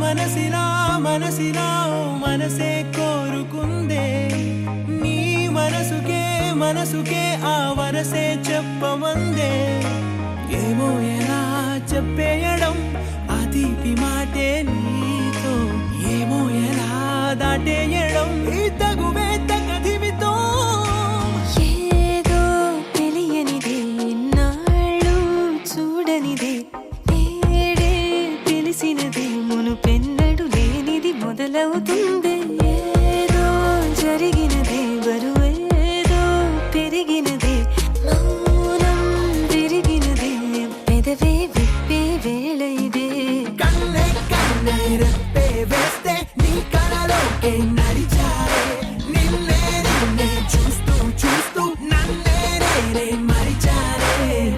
మనసిలా మనసిలా మనసే కోరుకుందే నీ మనసుకే ఆ వరసే చెప్పమందే ఏమో ఎలా చెప్పేయడం ఆ తీపి మాటే నీతో ఏమో ఎలా దాటేయడం ఈ తగువే తగదిమితో ఏదో తెలియనిదే నాళ్ళు చూడనిదే ఏడే తెలిసినదే మునుపెన్నడు లేనిది మొదలవుతుంది ఏదో జరిగినదే బరువేదో పెరిగినదే మౌనం విరిగినదే పెదవే విప్పే వేళ ఇదే కన్నే కన్నే రెప్పే వేస్తే నీ కళలోకే నడిచారే నిన్నే నిన్నే చూస్తూ చూస్తూ నన్నే నేనే మరిచారే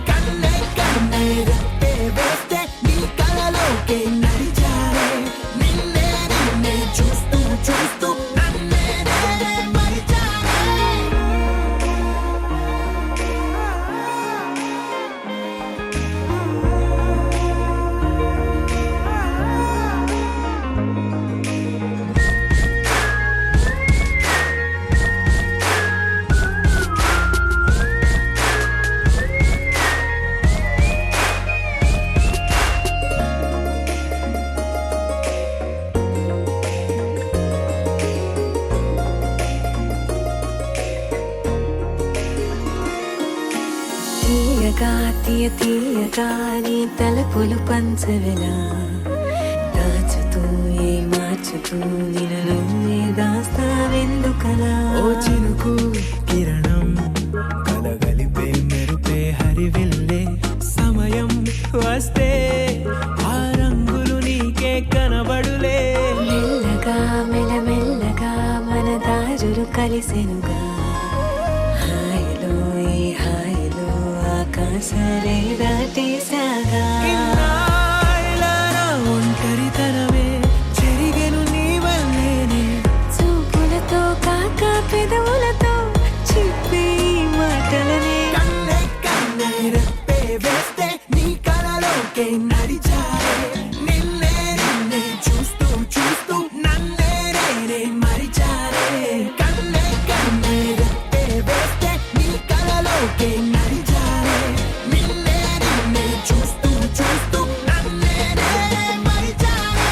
కన్నే కన్నే రెప్పే వేస్తే నీ కళలోకే నడిచారే నిన్నే నిన్నే చూస్తూ చూస్తూ నన్నే నేనే మరిచారే తీయగా తీయగా నీ తలపులు పంచవెలా దాచుతూ ఏ మార్చుతూ నిన్ను నువ్వే దాస్తావెందుకలా ఓ చినుకు కిరణం కలగలిపే మెరుపే హరివిల్లే సమయం వస్తే ఆ రంగులు నీకే కనబడులే మెల్లగా మెల్లమెల్లగా మన దారులు కలిసెనుగా హాయిలో ఈ హాయిలో ఆకాశాలే దాటేసాగా ఇన్నాళ్ళ నా ఒంటరితనమే చెరిగెను నీ వల్లేనే చూపులతో కాక పెదవులతో చెప్పే ఈ మాటలనే కన్నే కన్నే రెప్పే వేస్తే నీ కళలోకే నడిచారే నిన్నే నిన్నే చూస్తూ చూస్తూ నన్నే నేనే మరిచారే కన్నే కన్నే రెప్పే వేస్తే నీ కళలోకే నడిచారే నిన్నే నిన్నే చూస్తూ చూస్తూ నన్నే నేనే మరిచారే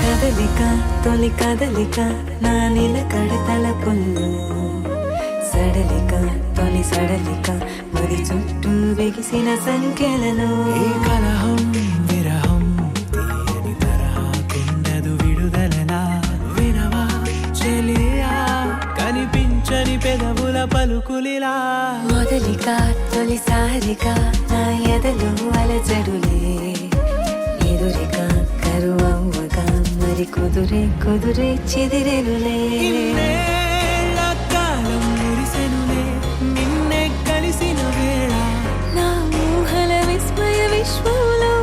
కదలిక తొలి కదలిక నా నిలకడ తలపుల్లో సడలిక తొలి సడలిక మరి చుట్టూ బిగిసిన సంఖ్యలను ఈ కలహం విరహం తీయని తరహాకుండదు విడుదలనా వినవా చెలియా కనిపించని పెదవుల పలుకులిలా మొదలిక తొలిసారిక నా ఎదలు అలజడులే ఎదురిక కరువవ్వగా మరి కుదురే చెదిరెనులే ఇన్నేళ్ల కాలం మురిసెనులే నిన్నే కలిసిన వేళ నా ఊహల విస్మయ విశ్వంలో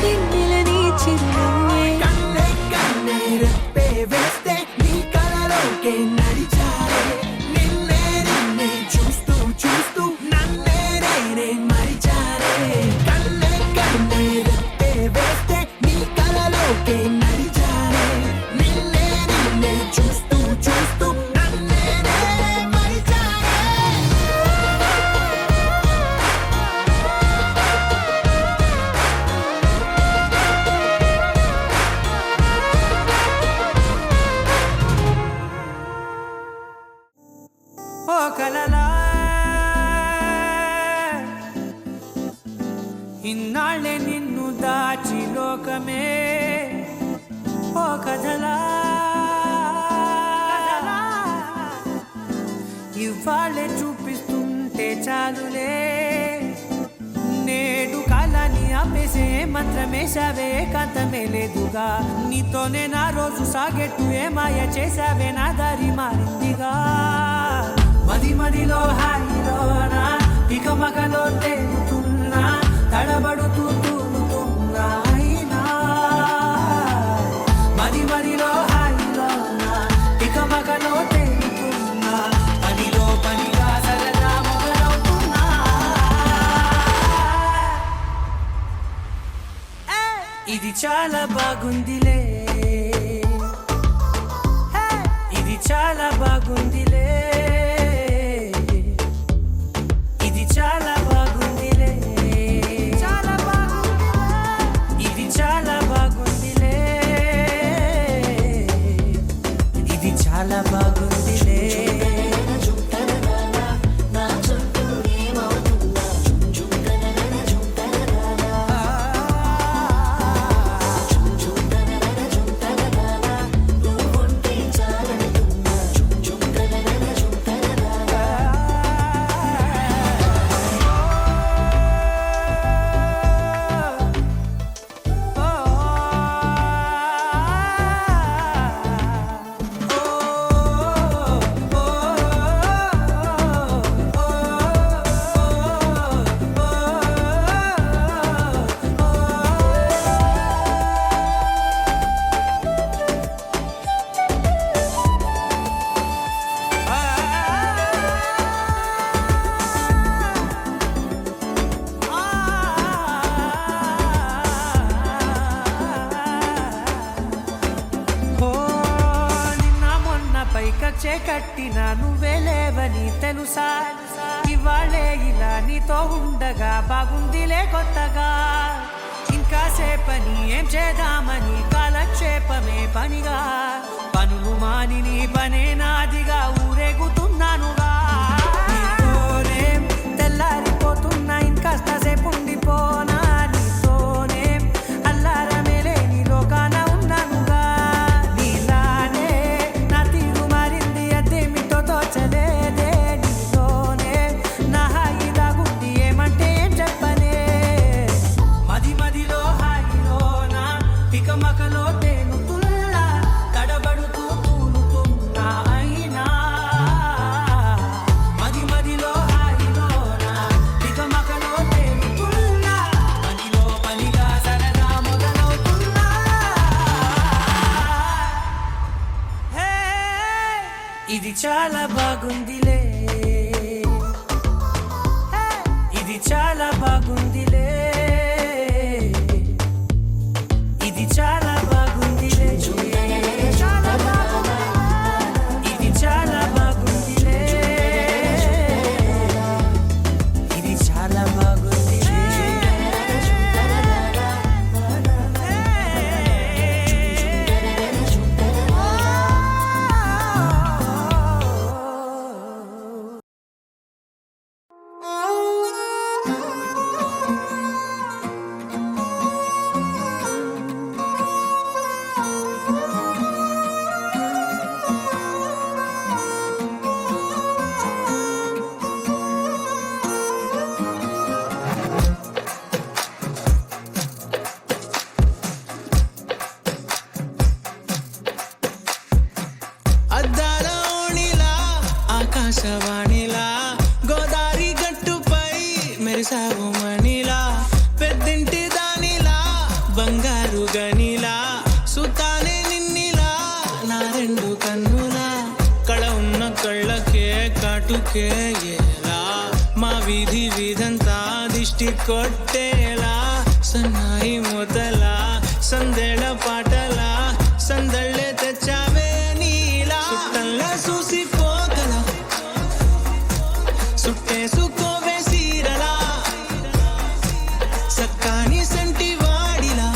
వెన్నెల నీ చిరునవ్వే కన్నే కన్నే రెప్పే వేస్తే నీ కళలోకే నడిచారే నిన్నే నిన్నే చూస్తూ చూస్తూ నన్నే నేనే మరిచారే కన్నే కన్నే రెప్పే వేస్తే నీ కళలోకే నడిచారే నిన్నే నిన్నే చూస్తూ చూస్తూ నన్నే నేనే మరిచారే ఓ కలలా ఇన్నాళ్ళే నిన్ను దాచి లోకమే ఓ కథలా ఇవాళ్ళే చూపిస్తుంటే చాలులే నేడు కాలాన్ని ఆపేసే మంత్రమేశావే కాంతమే లేదుగా నీతోనే నా రోజు సాగెట్టు ఏ మాయ చేశావే నా దారి మారిందిగా మది మదిలో హాయిలోనా తికమకలో తేలుతున్నా తడబడుతూ తూలుతున్నా అయినా మది మదిలో హాయిలోనా తికమకలో తేలుతున్నా పనిలో పనిగా సరదా మొదలవుతున్నా ఇది చాలా బాగుందిలే ఇది చాలా బాగుందిలే ఇది చాలా బాగుందిలే చాలా బాగుందిలే ఇది చాలా బాగుందిలే ఇది చాలా బాగుందిలే పైకచ్చే కట్టిన నువ్వే లేవని తెలుసా ఇవాళే ఇలా నీతో ఉండగా బాగుందిలే కొత్తగా ఇంకా సేపని ఏం చేద్దామని కాలక్షేపమే పనిగా పనులు మాని నీ పనే నాదిగా ఊరేగుతున్నానుగా నీతోనే తెల్లారిపోతున్నా ఇంకాస్త సేపు ఉండిపోనా నీతోనే అల్లారమే లేని లోకాన ఉన్నానుగా నీలానే నా తీరు మారింది అదేమిటో తోచలేదే నీతోనే నా హాయి దాగుంది ఏమంటే ఏం చెప్పనే మది మదిలో హాయిలోనా తికమకలో తేలుతున్నా తడబడుతూ తూలుతున్నా అయినా మది మదిలో హాయిలోనా తికమకలో తేలుతున్నా పనిలో పనిగా సరదా మొదలవుతున్నా హే ఇది చాలా బాగుందిలే ఇది చాలా బాగుందిలే ఇది చాలా బాగుందిలే చాలా బాగుందిలే ఇది చాలా బాగుందిలే ఇది చాలా బాగుందిలే అద్దాల ఓణిలా ఆకాశవాణిలా గోదారి గట్టుపై మెరిసావు మణిలా పెద్దింటి దానిలా బంగారు గనిలా సుతానే నిన్నిలా నా రెండు కన్నులా కళ ఉన్న కళ్ళకే కాటుకే ఎలా మా వీధి వీధంతా దిష్టి కొట్టేలా సన్నాయి మొదలా సందేళ పాటలా సందళ్ళే తెచ్చావే నీలా సుట్టల్లా చూసిపోగల సుట్టేసుకోవే సీరలా సక్కాని సంటి వాడిలా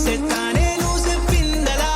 సెత్తానే నువ్వు చెప్పిందలా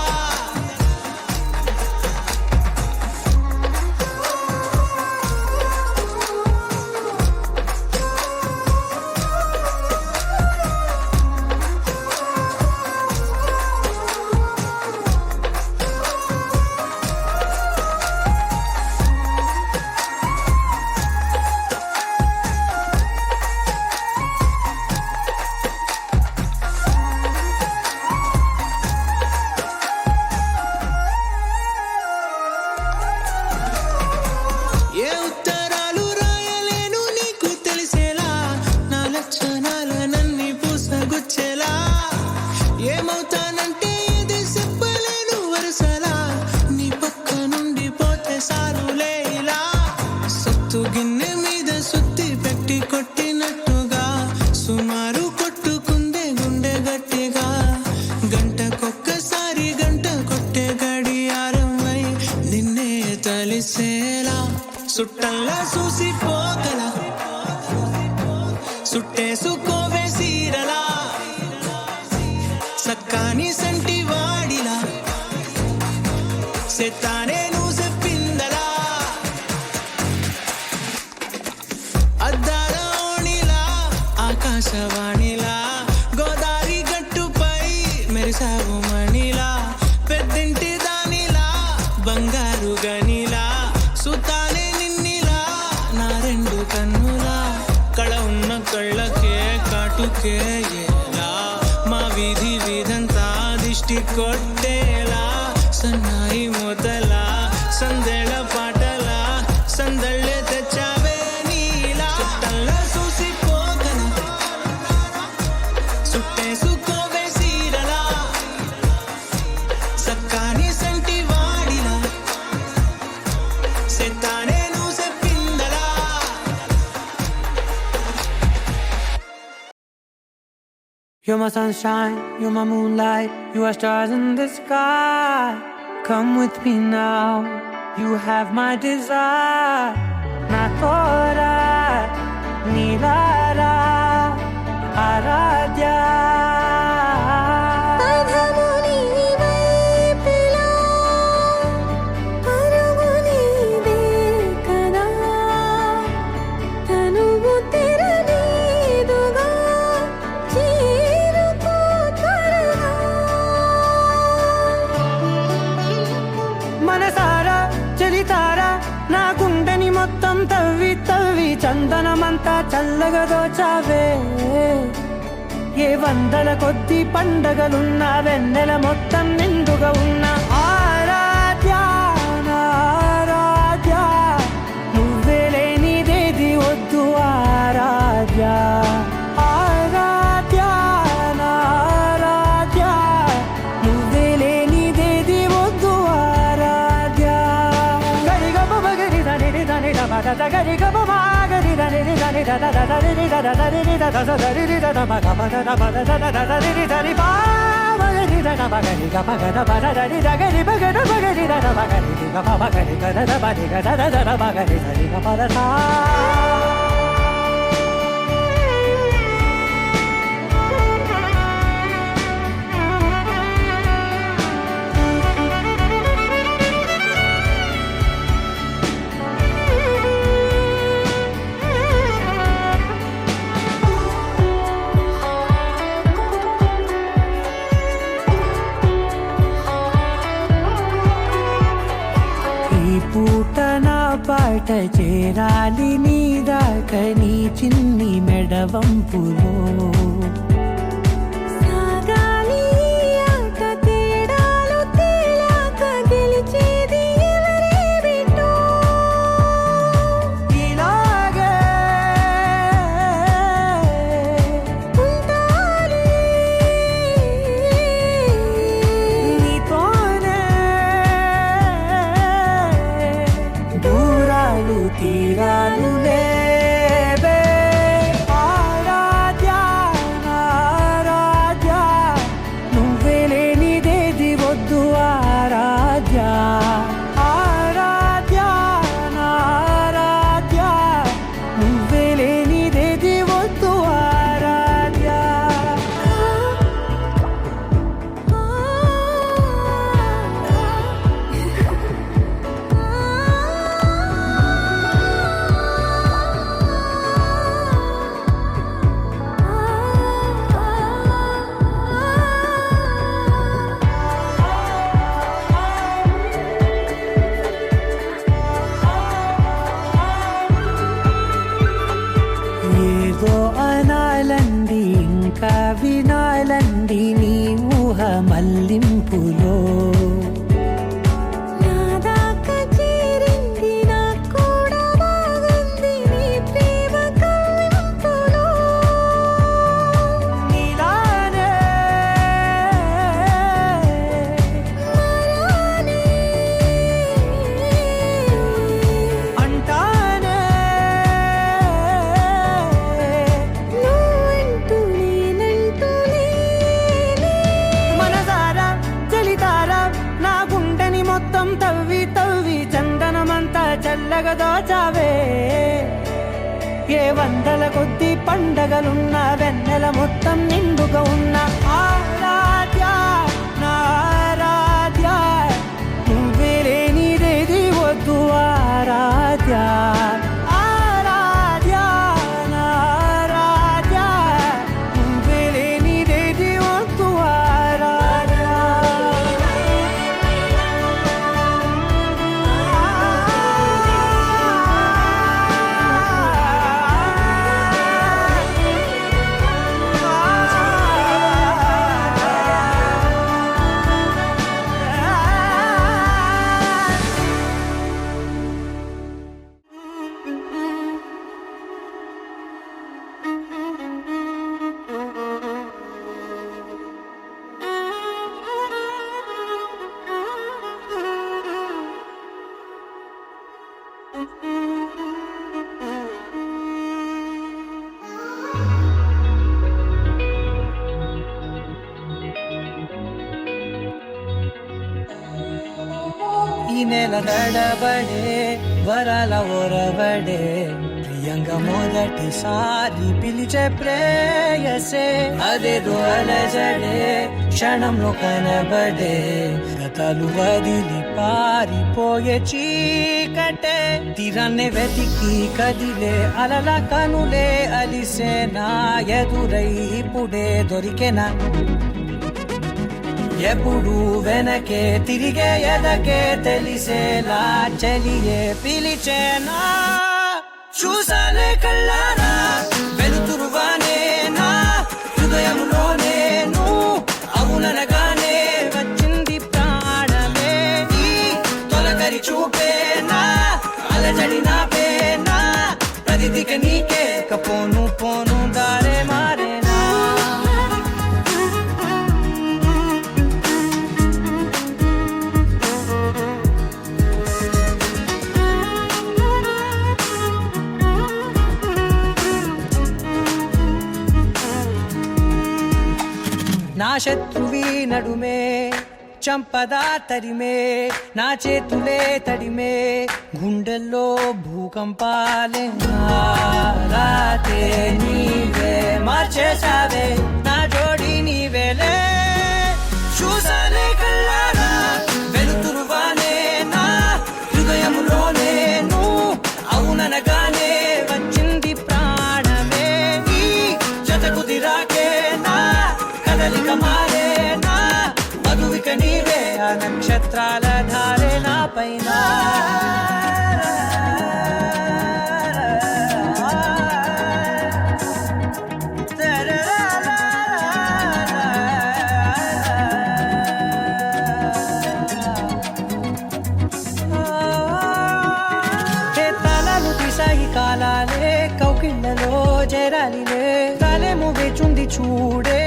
సుట్టంలా చూసిపోగల సుట్టేసుకోవే సీరలా సక్కాని సంటి వాడిలా సెత్తానే నువ్వు చెప్పిందలా అద్దాల ఓణిలా ఆకాశవాణిలా గోదారి గట్టుపై మెరిసావు మణిలా పెద్దింటి దానిలా బంగారు గనిలా సుతానే నిన్నిలా నా రెండు కన్నులా కళ ఉన్న కళ్ళకే కాటుకే ఎలా మా వీధి వీధంతా దిష్టి కొట్టేలా సన్నాయి మొదలా సందెళ పాటలా సందళ్ళే తెచ్చావే నీలా చుట్టంలా చూసిపోగల సుట్టేసుకోవే సీరలా సక్కాని సంటి వాడిలా సెత్తానే నువ్వు చెప్పిందలా You're my sunshine, you're my moonlight, you are stars in the sky. Come with me now, you have my desire. Na tora, nilara, aradya. పదము నీవైపులా, పరుగు నీదే కదా, తనువు తెరనీదుగా, చేరుకో త్వరగా. మనసారా చలితారా నా గుండెని మొత్తం తవ్వి తవ్వి చందనమంతా చల్లగా దోచావే ఏ వందల కొద్ది పండగలున్నా వెన్నెల మొత్తం నిండుగా ఉన్న ఆరాధ్య నా ఆరాధ్య నువ్వే లేనిదేది వద్దు ఆరాధ్య ఆరాధ్య నా ఆరాధ్య నువ్వే లేనిదేది వద్దు ఆరాధ్య గరిగమ మగరి దని దని దమద గరిగమ మాగరి దని దని దద దని దద దని దద దని దద మగమ దద మద దద దని దని పా మగరి దద మగరి గమ గద మద దని దగరి మగర మగరి దద మగరి గమ మగరి గద దద మది గద దద మగరి దని గమ దద ఈ పూట నా పాట చేరాలి నీ దాకా నీ చిన్ని మెడవంపులో సాగాలి ఆట తేడాలు తేలాక గెలిచేది ఎవరే బిడ్డో. ఇలాగే ఉంటాలి నీతోనే దూరాలు తీరాలు లేవే ఆరాధ్య నా ఆరాధ్య నువ్వే లేనిదేది వద్దు ఆరాధ్య ఆరాధ్య నా ఆరాధ్య నువ్వే లేనిదేది వద్దు ఆరాధ్య ఏదో అనాలండి ఇంకా వినాలండి నీ ఊహ మల్లింపులో నా దాకా చేరింది నాకు కూడా బాగుంది నీ ప్రేమ కవ్వింపులో. నీలానే మరానే అంటానే నువ్వంటూ నేనంటూ లేనే. మనసారా చలితారా నా గుండెని మొత్తం తవ్వి తవ్వి చందనమంతా చల్ల తెగదోచావే ఏ వందల కొద్ది పండగలున్న వెన్నెల మొత్తం నిండుగా ఉన్న ఆరాధ్య నా ఆరాధ్య నువ్వే లేనిదేది వద్దు ఆరాధ్య ఆరాధ్య నా ఆరాధ్య నువ్వే లేనిదేది వద్దు ఆరాధ్య ఈ నెల నడబడే వరాల ఒరబడే ప్రియంగా మొదటిసారి పిలిచే ప్రేయసే అదేదో అలజడే క్షణంలో కనబడే గతాలు వదిలి పారిపోయే చీకటే తీరాన్నే వెతికి కదిలే అలల కనులే అలిసే నా ఎదురై ఇప్పుడే దొరికెనా ఎప్పుడు వెనకే తిరిగే ఎదకే తెలిసేలా చెలియే పిలిచేనా చూసానే కళ్ళారా వెలుతురువానే నా హృదయంలోనే అవుననగానే వచ్చింది ప్రాణమే ఈ తొలకరి చూపేనా అలజడి నా పేనా ప్రతిదిక నీకే కపోను పోను దారే మారేనా నా శత్రువి నడుమే చంపదా తరిమే నా చేతులే తడిమే గుండెల్లో భూకంపాలే రాతే నీవే మార్చేసావే నా జోడి నీవేలే చూసానే కళ్ళారా వెలుతురువానే నా హృదయంలోనే అవుననగానే వచ్చింది ప్రాణమే ఈ జతకు దిరాకే నా కదలిక మారేనా మధువిక నీవే ఆ నక్షత్రాల ధారే నా పైన తలాలు తీసాయి కాలాలే కౌకిళ్ళలో చేరాలిలే తాలేమో వేచుంది చూడే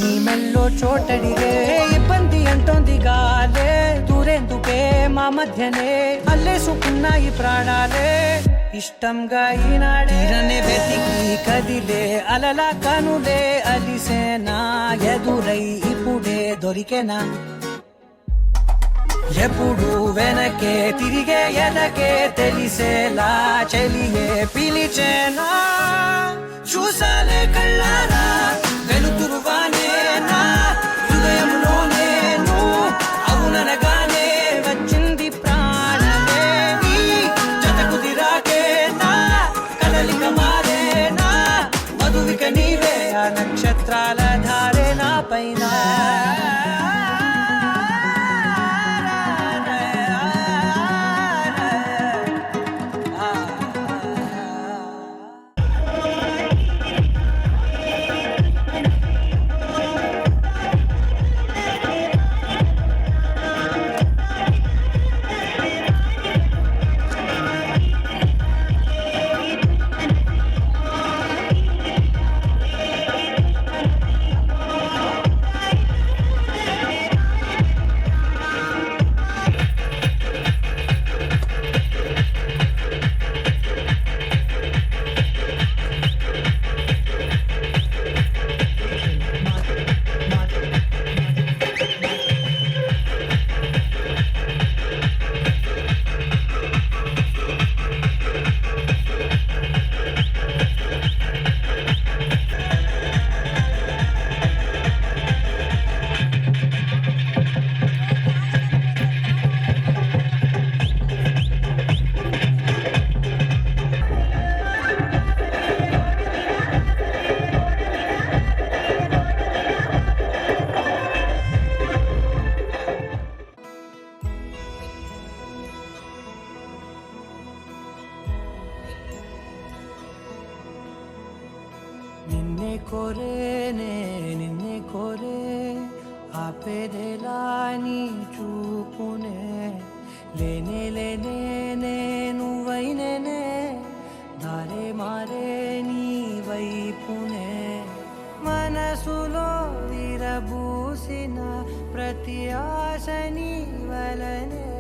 నీ మెల్లో చోటడిగే ఇబ్బంది అంటోంది గాలే దూరేందుకే మా మధ్యనే అల్లేసుకున్నాయి ప్రాణాలే ఇష్టంగా ఈనాడే తీరనే వెతికి కదిలే అలల కనులే అలిసేనా ఎదురై ఇప్పుడే దొరికెనా ఎప్పుడు వెనకే తిరిగే ఎదకే తెలిసేలా చెలియే పిలిచేనా చూసాలే కళ్ళారా వెలుతురువానే నా హృదయంలోనే అవుననగానే వచ్చింది ప్రాణమే ఈ జతకు దిరాకే నా కదలిక మారేనా మధువిక నీవే ఆ నక్షత్రాల ధారే నా పైన కోరేనే నిన్నే కోరే ఆపేదేలా నీ చూపునే లేనే లేనే నువ్వైనేనే దారే మారే నీ వైపునే మనసులో విరబూసిన ప్రతి ఆశ నీ వలనే